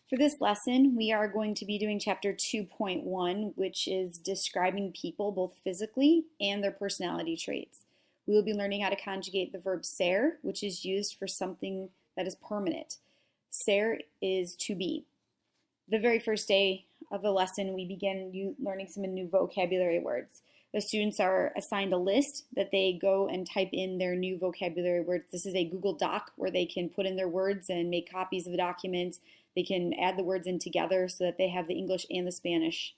For this lesson, we are going to be doing chapter 2.1, which is describing people both physically and their personality traits. We will be learning how to conjugate the verb ser, which is used for something that is permanent. Ser is to be. The very first day of the lesson, we begin learning some new vocabulary words. The students are assigned a list that they go and type in their new vocabulary words. This is a Google Doc where they can put in their words and make copies of the document. They can add the words in together so that they have the English and the Spanish.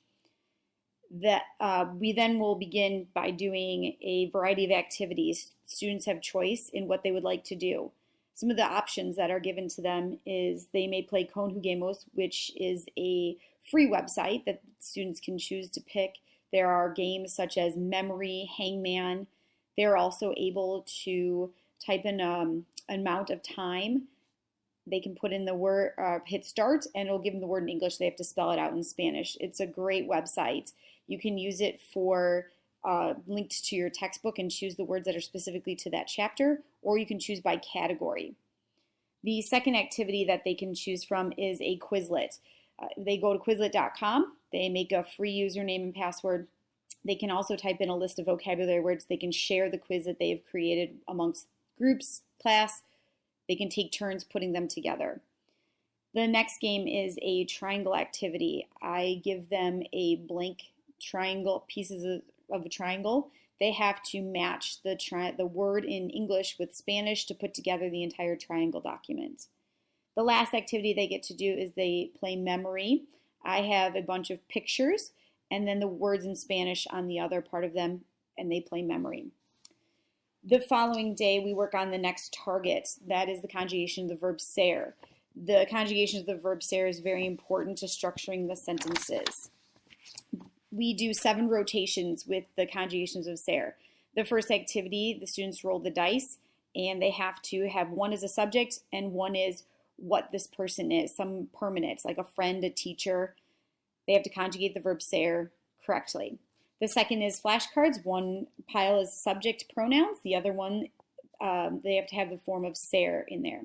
We then will begin by doing a variety of activities. Students have choice in what they would like to do. Some of the options that are given to them is they may play Con Juguemos, which is a free website that students can choose to pick. There are games such as Memory, Hangman. They're also able to type in an amount of time. They can put in the word, hit start, and it'll give them the word in English. They have to spell it out in Spanish. It's a great website. You can use it for linked to your textbook and choose the words that are specifically to that chapter, or you can choose by category. The second activity that they can choose from is a Quizlet. They go to Quizlet.com. They make a free username and password. They can also type in a list of vocabulary words. They can share the quiz that they have created amongst groups, class. They can take turns putting them together. The next game is a triangle activity. I give them a blank triangle, pieces of a triangle. They have to match the word in English with Spanish to put together the entire triangle document. The last activity they get to do is they play Memory. I have a bunch of pictures and then the words in Spanish on the other part of them, and they play Memory. The following day, we work on the next target. That is the conjugation of the verb ser. The conjugation of the verb ser is very important to structuring the sentences. We do 7 rotations with the conjugations of ser. The first activity, the students roll the dice, and they have to have one as a subject and one is what this person is, some permanent, like a friend, a teacher. They have to conjugate the verb ser correctly. The second is flashcards. One pile is subject pronouns. The other one, they have to have the form of ser in there.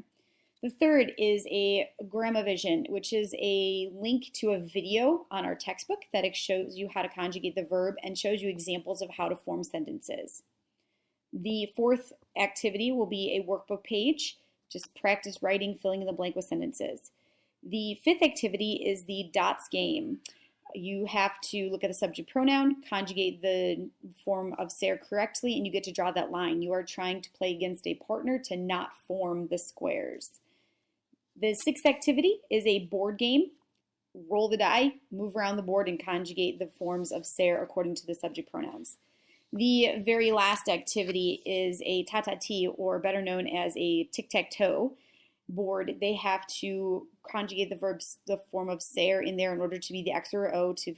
The third is a Gramavision, which is a link to a video on our textbook that shows you how to conjugate the verb and shows you examples of how to form sentences. The fourth activity will be a workbook page. Just practice writing, filling in the blank with sentences. The fifth activity is the dots game. You have to look at the subject pronoun, conjugate the form of ser correctly, and you get to draw that line. You are trying to play against a partner to not form the squares. The sixth activity is a board game. Roll the die, move around the board, and conjugate the forms of ser according to the subject pronouns. The very last activity is a ta-ta-ti, or better known as a tic-tac-toe board. They have to conjugate the verbs, the form of ser in there in order to be the X or O to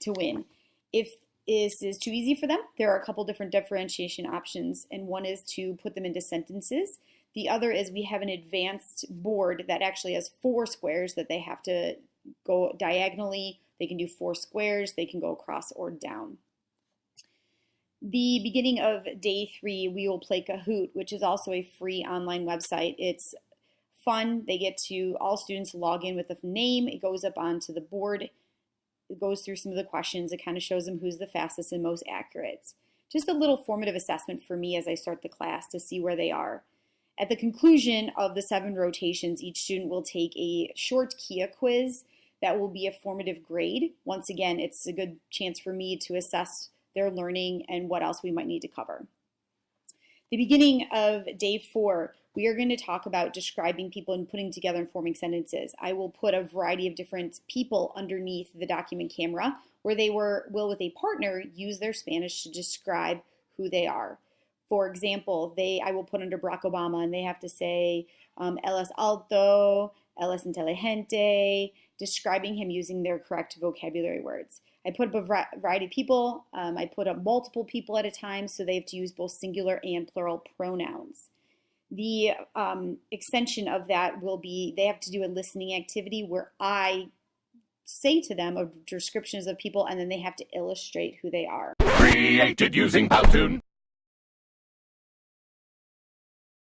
win. If this is too easy for them, there are a couple different differentiation options, and one is to put them into sentences. The other is we have an advanced board that actually has 4 squares that they have to go diagonally. They can do 4 squares, they can go across or down. The beginning of day 3, we will play Kahoot, which is also a free online website. It's fun. They get to, all students log in with a name. It goes up onto the board. It goes through some of the questions. It kind of shows them who's the fastest and most accurate. Just a little formative assessment for me as I start the class to see where they are. At the conclusion of the 7 rotations, each student will take a short KIA quiz that will be a formative grade. Once again, it's a good chance for me to assess their learning and what else we might need to cover. The beginning of day 4, we are going to talk about describing people and putting together and forming sentences. I will put a variety of different people underneath the document camera where they will, with a partner, use their Spanish to describe who they are. For example, I will put under Barack Obama and they have to say, él es alto, él es inteligente, describing him using their correct vocabulary words. I put up a variety of people. I put up multiple people at a time, so they have to use both singular and plural pronouns. The extension of that will be they have to do a listening activity where I say to them descriptions of people, and then they have to illustrate who they are. Created using Powtoon.